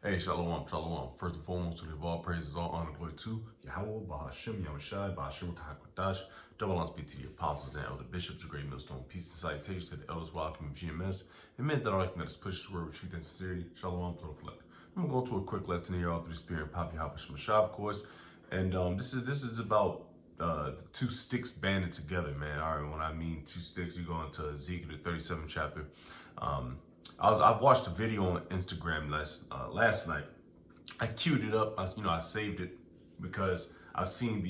Hey, shalom, shalom. First and foremost, to give all praises, all honor, glory to Yahweh, Bahashim, Yahushai, Bahashim, Kahakwadash, double honors be to the apostles and elder bishops, the great millstone. Peace and salutation to the elders, welcome of GMS. It meant that all I can let us push this word with truth and sincerity. Shalom, to reflect. I'm going to go to a quick lesson here, all through the spirit, Papi Hapash Mashah, of course. And this is about the two sticks banded together, man. All right, when I mean two sticks, you go into Ezekiel, the 37th chapter. I watched a video on Instagram last night. I queued it up. I saved it because I've seen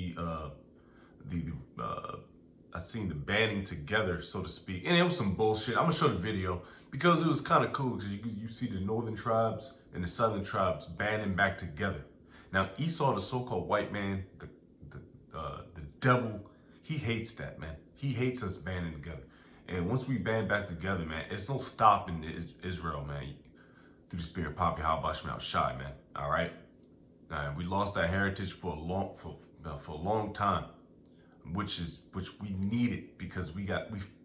I seen the banding together, so to speak, and it was some bullshit. I'm gonna show the video because it was kind of cool because you see the northern tribes and the southern tribes banding back together. Now Esau, the so-called white man, the devil, he hates that, man. He hates us banding together. And once we band back together, man, it's no stopping Israel, man. Through the spirit, Papi Habash Shai, man. All right. We lost that heritage for a long time, which we needed because we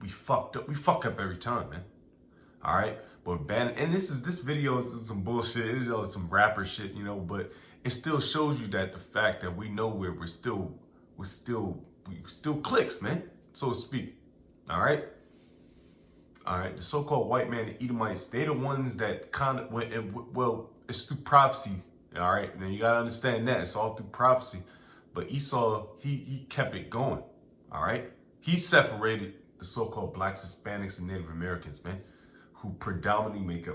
fucked up. We fuck up every time, man. All right. But and this video is some bullshit. It's some rapper shit, But it still shows you that the fact that we know where we still clicks, man, so to speak. All right. All right, the so-called white man, the Edomites, they're the ones that it's through prophecy. All right, now you gotta understand that it's all through prophecy. But Esau, he kept it going. All right, he separated the so-called blacks, Hispanics, and Native Americans, man, who predominantly make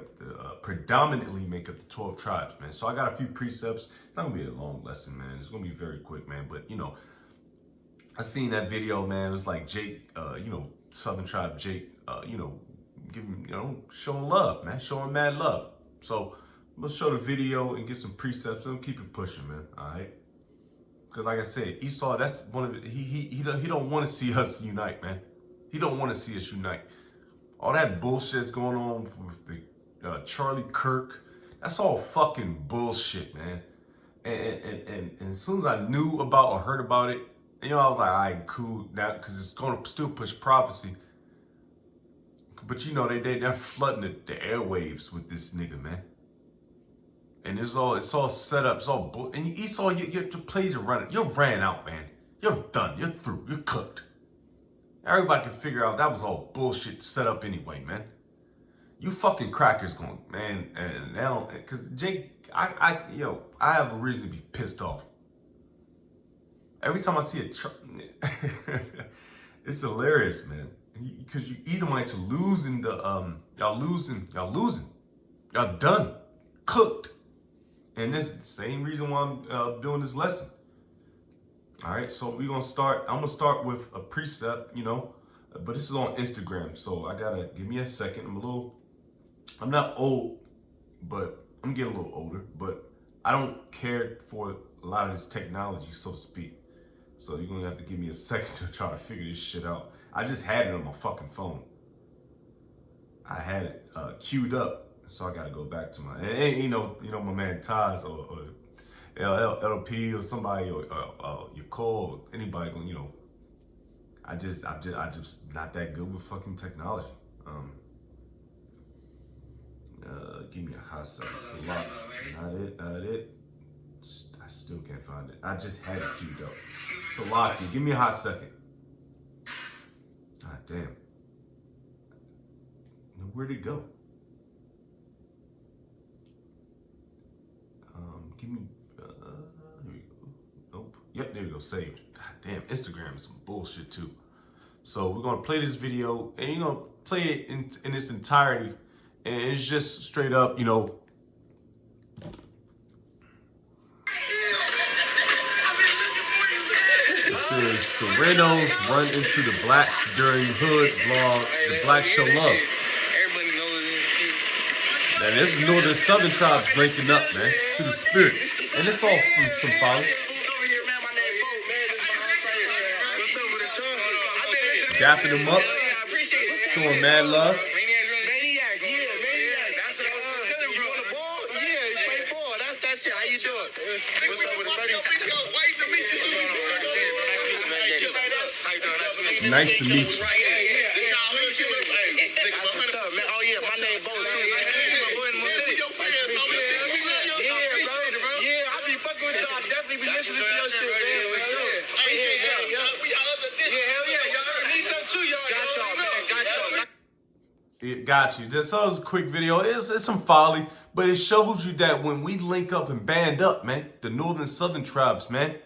up the 12 tribes, man. So I got a few precepts. It's not gonna be a long lesson, man. It's gonna be very quick, man. But I seen that video, man. It was like Jake, Southern Tribe Jake, showing love, man, showing mad love. So I'm gonna show the video and get some precepts and keep it pushing, man. All right, because like I said, Esau, that's one of he don't want to see us unite, man. He don't want to see us unite. All that bullshit's going on with the Charlie Kirk. That's all fucking bullshit, man. And as soon as I knew about or heard about it, I was like, all right, cool, now, because it's going to still push prophecy. But they're flooding the airwaves with this nigga, man. And it's all set up. It's all and Esau, your plays are running. You're ran out, man. You're done. You're through. You're cooked. Everybody can figure out that was all bullshit set up anyway, man. You fucking crackers going, man. And now, because Jake, I have a reason to be pissed off. Every time I see it's hilarious, man. Because you Edomites are losing y'all losing. Y'all done, cooked. And this is the same reason why I'm doing this lesson. All right, so I'm gonna start with a precept, but this is on Instagram, so I gotta give me a second. I'm not old, but I'm getting a little older, but I don't care for a lot of this technology, so to speak. So you're gonna have to give me a second to try to figure this shit out. I just had it on my fucking phone. I had it queued up, so I gotta go back to my. And my man Taz or LLP or somebody or your call, anybody going. I'm just not that good with fucking technology. Give me a hot second. Not it. I still can't find it. I just had it queued up. Salaki, give me a hot second. God damn. Where'd it go? Give me, here we go. Nope. Yep, there we go, saved. God damn, Instagram is some bullshit too. So we're gonna play this video and you're gonna play it in its entirety. And it's just straight up, It says Serenos run into the blacks during Hood vlog. The blacks show love. Now this is Northern Southern tribes linking up, man, through the spirit. And it's all from some followers. Dapping them up, showing mad love. Nice to meet you. definitely be listening to your shit, man. We all up at this. Yeah, hell yeah. Y'all need something too, y'all. Got y'all, man. Got y'all. It got you. Just so it was a quick video. It's some folly, but it shows you that when we link up and band up, man, the northern southern tribes, man,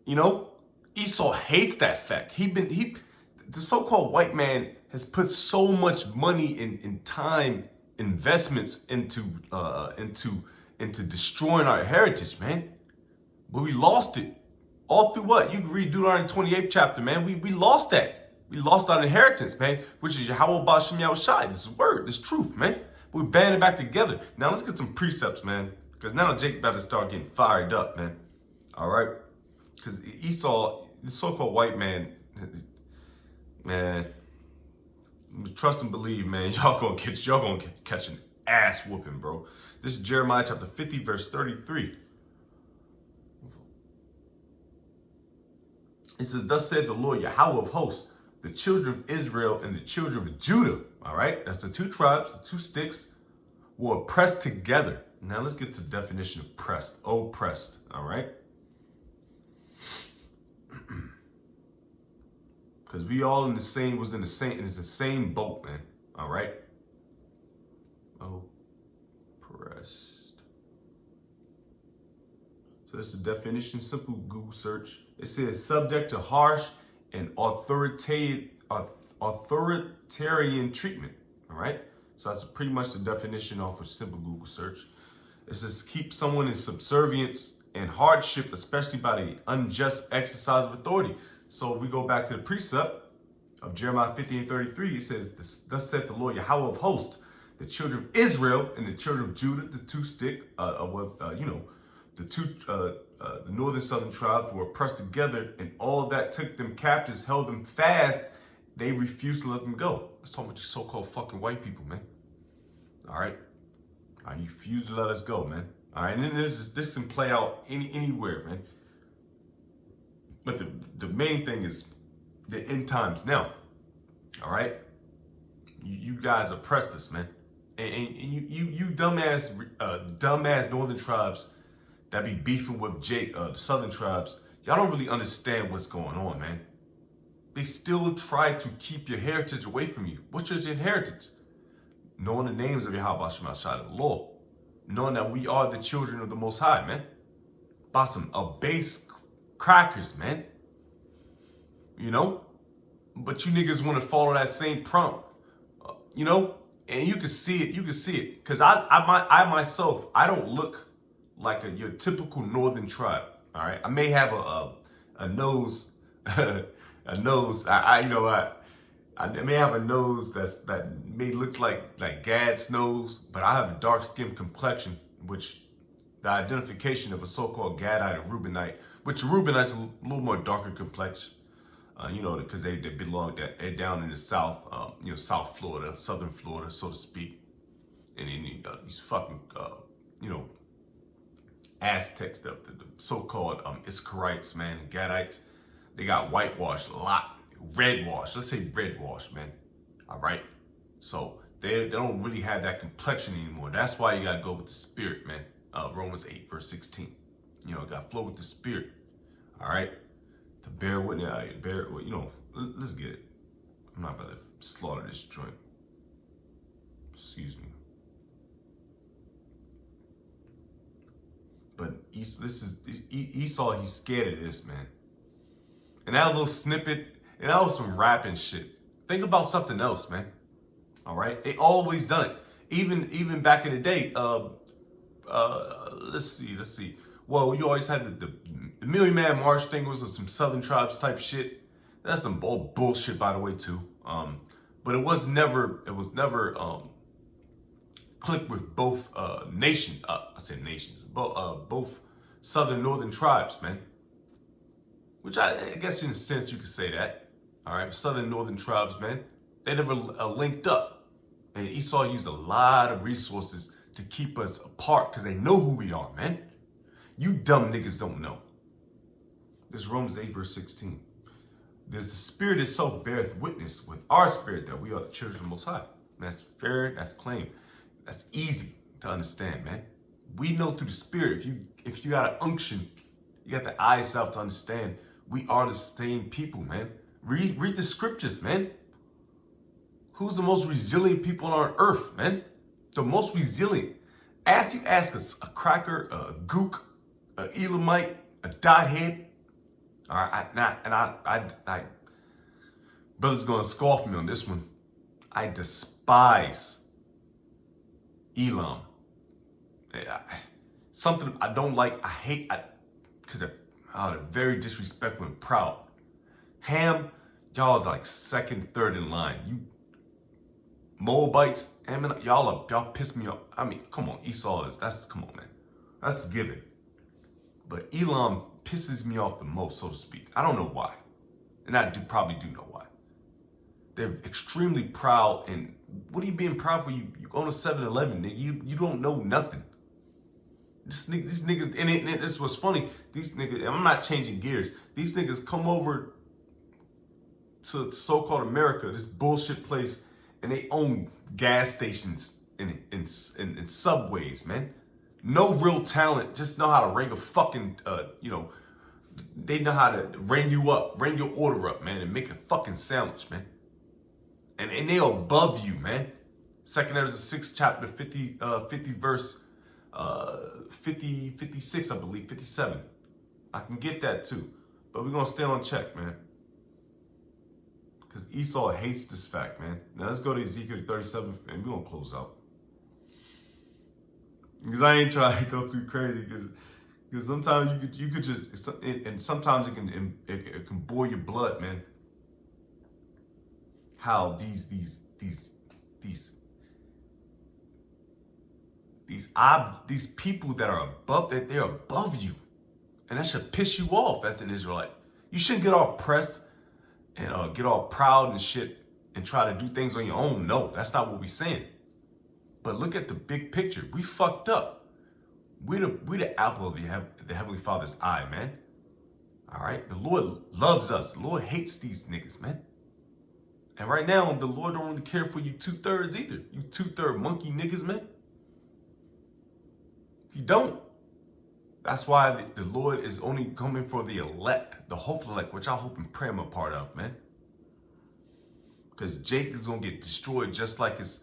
you know, Esau hates that fact. The so-called white man has put so much money in time investments into destroying our heritage, man. But we lost it. All through what? You can read Deuteronomy 28th chapter, man. We lost that. We lost our inheritance, man, which is Yahweh Ba'Shem Yahushai. This is word, this truth, man. We banded back together. Now let's get some precepts, man. Because now Jake about to start getting fired up, man. All right? Because Esau, the so-called white man, man, trust and believe, man, y'all gonna catch an ass whooping, bro. This is Jeremiah chapter 50, verse 33. It says, thus said the Lord Yahweh of hosts, the children of Israel and the children of Judah, all right? That's the two tribes, the two sticks, were oppressed together. Now let's get to the definition of pressed, oppressed, all right? Because we all it's the same boat, man, all right? Oppressed. So that's the definition, simple Google search. It says subject to harsh and authoritarian treatment, all right? So that's pretty much the definition off of simple Google search. It says keep someone in subservience and hardship, especially by the unjust exercise of authority. So we go back to the precept of Jeremiah 50 and 33. It says, thus said the Lord Yahweh of hosts, the children of Israel and the children of Judah, the two stick, the northern southern tribes were pressed together, and all that took them captives, held them fast. They refused to let them go. Let's talk about you so-called fucking white people, man. All right, you refuse to let us go, man. All right, and then this can play out anywhere, man. But the main thing is the end times now. All right, you guys oppressed us, man, and you dumbass northern tribes that be beefing with the southern tribes. Y'all don't really understand what's going on, man. They still try to keep your heritage away from you. What's your inheritance? Knowing the names of Yahweh Ba'Shem Yahushai, the Lord. Knowing that we are the children of the Most High, man. By some base crackers, man. You know? But you niggas want to follow that same prompt. You know? And you can see it. You can see it. Because I myself, I don't look like your typical northern tribe. All right? I may have a nose, a nose. I may have a nose that may look like Gad's nose, but I have a dark skin complexion, which the identification of a so-called Gadite or Reubenite, which Reubenite's a little more darker complexion, because they belong they're down in the South, South Florida, Southern Florida, so to speak, and these fucking, Aztecs, the so-called Iskarites, man, Gadites, they got whitewashed a lot. Red wash, let's say red wash, man. All right, so they don't really have that complexion anymore. That's why you gotta go with the spirit, man. Romans 8 verse 16. Gotta flow with the spirit. All right, to bear witness. Let's get it. I'm not about to slaughter this joint. Excuse me. But Esau. He's scared of this, man. And that little snippet. And that was some rapping shit. Think about something else, man. All right? They always done it. Even back in the day, let's see. Well, you always had the Million Man March thing was some Southern tribes type shit. That's some bullshit, by the way, too. But it was never clicked with both nations. I said nations. Both Southern Northern tribes, man. Which I guess in a sense you could say that. All right, Southern Northern tribes, man, they never linked up. And Esau used a lot of resources to keep us apart because they know who we are, man. You dumb niggas don't know. This is Romans 8 verse 16. There's the spirit itself beareth witness with our spirit that we are the children of the Most High. And that's fair, that's claim. That's easy to understand, man. We know through the spirit, if you got an unction You got the eyes out to understand we are the same people, man. Read the scriptures, man. Who's the most resilient people on earth, man? The most resilient. After you ask a cracker, a gook, a Elamite, a dothead, all right, brother's gonna scoff me on this one. I despise Elam. Something I don't like, I hate, because they're very disrespectful and proud. Ham, y'all are like second, third in line. You Moabites, Ammonite, y'all piss me off. I mean, come on, Esau come on, man. That's a given. But Elam pisses me off the most, so to speak. I don't know why. And I probably do know why. They're extremely proud, and what are you being proud for? You go to 7-Eleven, nigga. You don't know nothing. These niggas, and this was funny. These niggas, I'm not changing gears. These niggas come over to so-called America, this bullshit place, and they own gas stations and subways, man. No real talent, just know how to ring a fucking, they know how to ring you up, ring your order up, man, and make a fucking sandwich, man. And they above you, man. 2 Ezra 6 chapter 50 verse 56, I believe, 57. I can get that too. But we're gonna stay on check, man. Because Esau hates this fact, man. Now let's go to Ezekiel 37 and we're gonna close out. Because I ain't trying to go too crazy, because sometimes you could just, and sometimes it can boil your blood, man. How these people that are above, that they're above you, and that should piss you off as an Israelite. You shouldn't get all pressed and get all proud and shit and try to do things on your own. No, that's not what we're saying. But look at the big picture. We fucked up. We the apple of the Heavenly Father's eye, man. All right? The Lord loves us. The Lord hates these niggas, man. And right now, the Lord don't really care for you 2/3 either. You 2/3 monkey niggas, man. He don't. That's why the Lord is only coming for the elect, the hopeful elect, which I hope and pray I'm a part of, man. Because Jake is gonna get destroyed just like his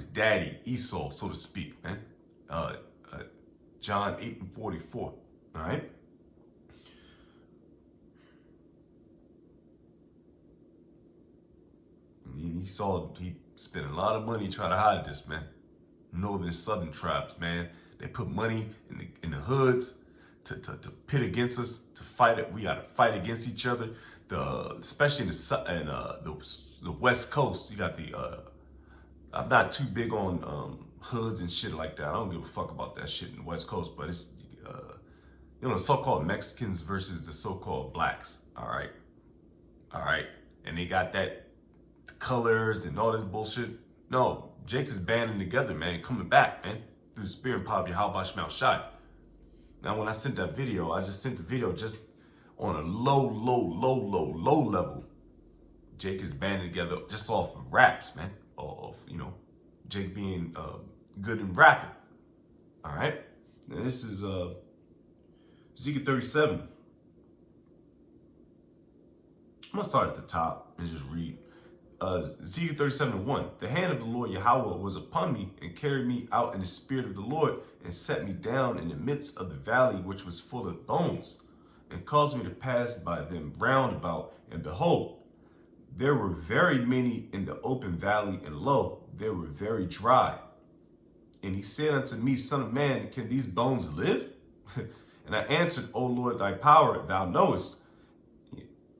daddy Esau, so to speak, man. John 8:44. All right. He spent a lot of money trying to hide this, man. Northern Southern tribes, man. They put money in the hoods to pit against us, to fight it. We gotta fight against each other. Especially in the West Coast, you got I'm not too big on hoods and shit like that. I don't give a fuck about that shit in the West Coast, but it's so-called Mexicans versus the so-called blacks. All right, and they got the colors and all this bullshit. No, Jake is banding together, man, coming back, man, through the spirit and power of Yahweh Shemel Shai. Now, when I sent that video, I just sent the video just on a low level. Jake is banding together just off of raps, man. Of Jake being good in rapping. All right. Now this is Ezekiel 37. I'm gonna start at the top and just read. Ezekiel 37:1. The hand of the Lord Yahweh was upon me and carried me out in the spirit of the Lord and set me down in the midst of the valley which was full of bones, and caused me to pass by them round about. And behold, there were very many in the open valley, and lo, they were very dry. And he said unto me, Son of man, can these bones live? And I answered, O Lord, thy power thou knowest.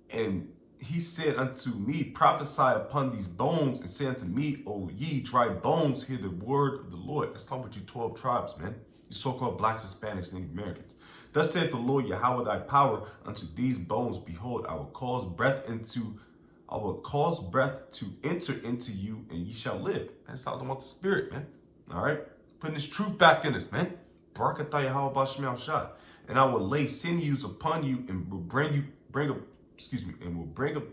And he said unto me, prophesy upon these bones, and say unto me, O ye dry bones, hear the word of the Lord. Let's talk about you 12 tribes, man. You so-called blacks, Hispanics, and Native Americans. Thus saith the Lord Yahweh thy power unto these bones. Behold, I will cause breath to enter into you, and ye shall live. That's talking about the spirit, man. All right? Putting this truth back in us, man. Barakatah Yahweh Bashmel Shai. And I will lay sinews upon you, and will bring up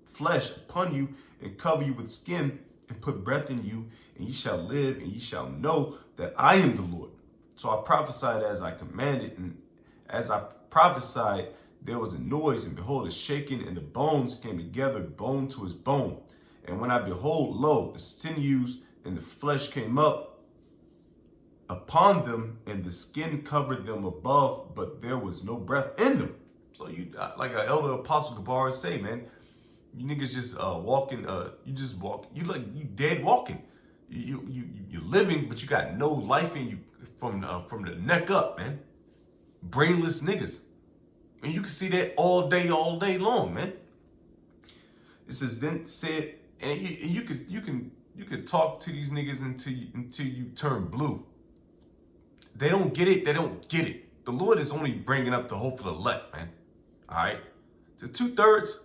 flesh upon you, and cover you with skin, and put breath in you, and ye shall live, and ye shall know that I am the Lord. So I prophesied as I commanded, and as I prophesied, there was a noise, and behold, a shaking, and the bones came together, bone to his bone. And when I behold, lo, the sinews and the flesh came up upon them, and the skin covered them above, but there was no breath in them. So you, like an elder apostle Gabar say, man, you niggas just walking, you just walk, you dead walking. You're living, but you got no life in you from the neck up, man. Brainless niggas. And you can see that all day long, man. It says, then said, and you could talk to these niggas until you turn blue. They don't get it. They don't get it. The Lord is only bringing up the hopeful elect, man. All right. The 2/3,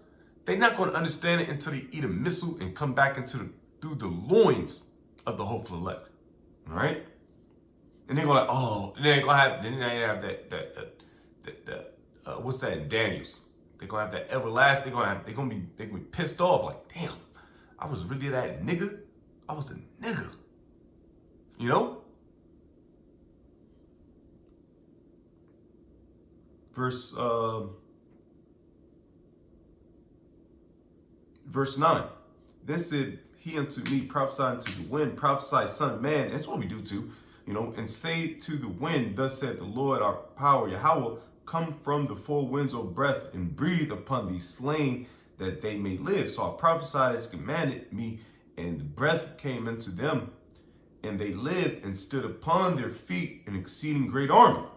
they're not going to understand it until they eat a missile and come back through the loins of the hopeful elect. All right. And they're going to, they're going to have that what's that in Daniels? They're going to have that everlasting. They're going to be pissed off. Like, damn, I was really that nigga. I was a nigga. You know? Verse 9. Then said he unto me, prophesy unto the wind, prophesy, son of man. That's what we do too, you know, and say to the wind, thus said the Lord our power, Yahweh, come from the four winds, O breath, and breathe upon these slain, that they may live. So I prophesied as commanded me, and the breath came into them, and they lived and stood upon their feet, an exceeding great army.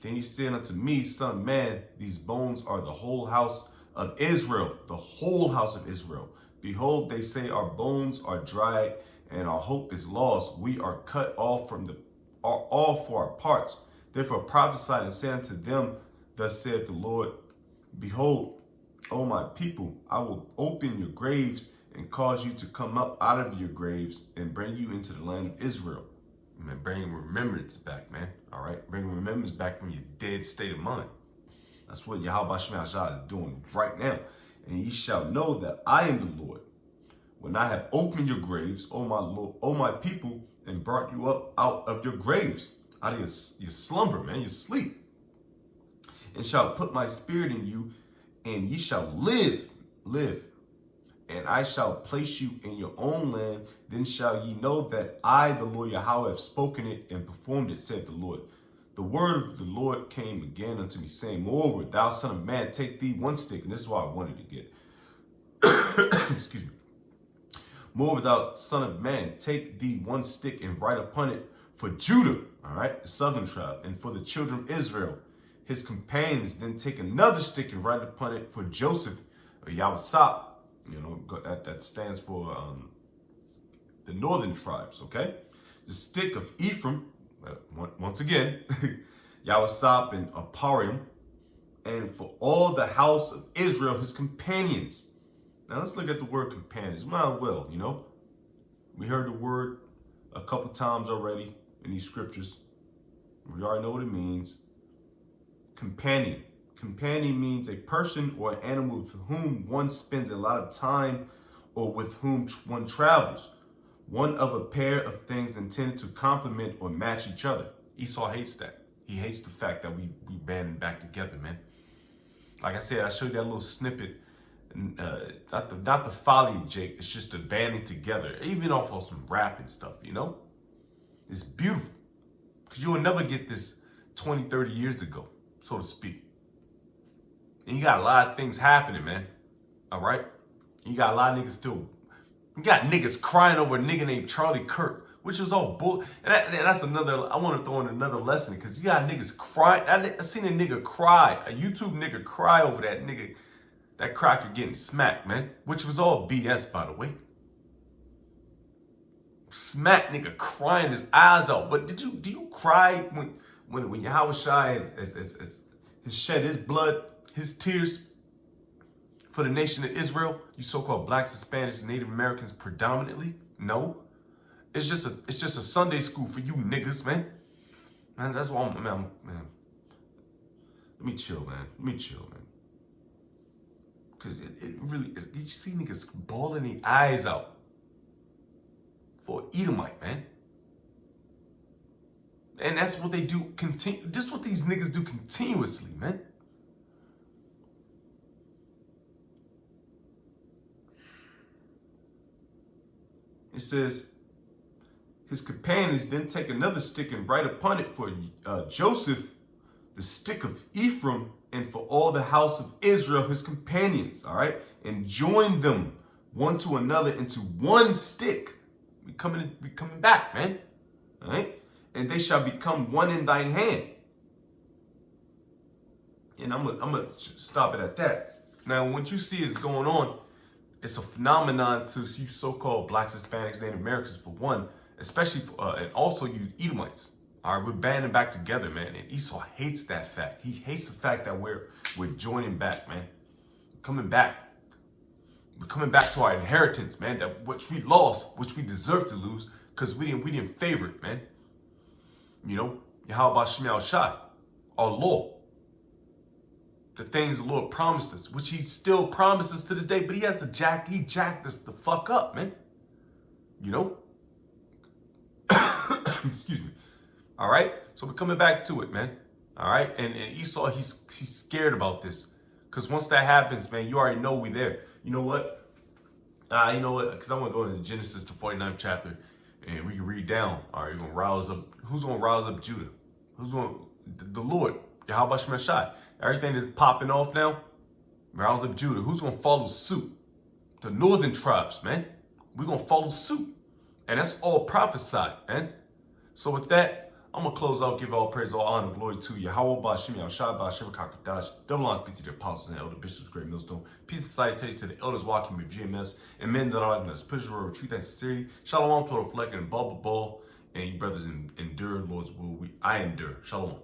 Then he said unto me, son of man, these bones are the whole house of Israel, the whole house of Israel. Behold, they say our bones are dried, and our hope is lost. We are cut off all for our parts. Therefore prophesy and say unto them, thus saith the Lord, behold, O my people, I will open your graves and cause you to come up out of your graves and bring you into the land of Israel. Man, bring remembrance back, man. All right, bring remembrance back from your dead state of mind. That's what Yahweh Shema Shah is doing right now. And ye shall know that I am the Lord, when I have opened your graves, O my Lord, O my people, and brought you up out of your graves, out of your slumber, man, your sleep, and shall put my spirit in you, and ye shall live. And I shall place you in your own land. Then shall ye know that I, the Lord Yahweh, have spoken it and performed it, saith the Lord. The word of the Lord came again unto me, saying, moreover, thou son of man, take thee one stick. And this is what I wanted to get. Excuse me. Moreover, thou son of man, take thee one stick and write upon it for Judah, all right, the southern tribe, and for the children of Israel, his companions. Then take another stick and write upon it for Joseph, or Yahweh. You know, that stands for the northern tribes, okay? The stick of Ephraim, once again, Yahweh and Aparium, and for all the house of Israel, his companions. Now let's look at the word companions. Might well, you know. We heard the word a couple times already in these scriptures. We already know what it means. Companion. Companion means a person or an animal with whom one spends a lot of time or with whom one travels. One of a pair of things intended to complement or match each other. Esau hates that. He hates the fact that we banding back together, man. Like I said, I showed you that little snippet. Not the folly, Jake. It's just the banding together. Even off of some rap and stuff, you know? It's beautiful. Because you will never get this 20, 30 years ago, so to speak. And you got a lot of things happening, man. All right? You got a lot of niggas still. You got niggas crying over a nigga named Charlie Kirk, which was all bull. And that's another. I want to throw in another lesson because you got niggas crying. I seen a nigga cry, a YouTube nigga cry over that nigga, that cracker getting smacked, man. Which was all BS, by the way. Smack nigga crying his eyes out. But do you cry when Yahweh Shai has shed his blood, his tears for the nation of Israel, you so-called blacks, Hispanics, Native Americans predominantly? No. It's just a Sunday school for you niggas, man. Man, that's why man. Let me chill, man. Because it really is. You see niggas bawling their eyes out for Edomite, man. And that's what they do. This is what these niggas do continuously, man. It says, his companions then take another stick and write upon it for Joseph, the stick of Ephraim, and for all the house of Israel, his companions, all right? And join them one to another into one stick. We coming back, man, all right? And they shall become one in thine hand. And I'm gonna stop it at that. Now, what you see is going on, it's a phenomenon to you so-called blacks, Hispanics, Native Americans, for one, especially for, and also you Edomites. All right, we're banding back together, man. And Esau hates that fact. He hates the fact that we're joining back, man. We're coming back. We're coming back to our inheritance, man. That which we lost, which we deserve to lose, because we didn't favor it, man. You know, Yahweh Shemiel Shai, our law. The things the Lord promised us, which he still promises to this day, but he jacked us the fuck up, man. You know? Excuse me. All right? So we're coming back to it, man. All right? And Esau, he's scared about this. Because once that happens, man, you already know we there. You know what? You know what? Because I want to go into Genesis, the 49th chapter, and we can read down. All right, we're going to rouse up. Who's going to rouse up Judah? Who's going to? The Lord. Yahweh Shemiel Shai. Everything is popping off now. Rouse up Judah. Who's going to follow suit? The northern tribes, man. We're going to follow suit. And that's all prophesied, man. So with that, I'm going to close out, give all praise, all honor, glory to Yahweh Shemiel Shai, Ba'Shem HaKadosh. Double honor speak to the apostles and elder bishops, great millstone. Peace and salutation to the elders walking with GMS and men that are in the spiritual road, truth and sincerity. Shalom to the fleck and bubble ball. And you brothers endure, Lord's will. I endure. Shalom.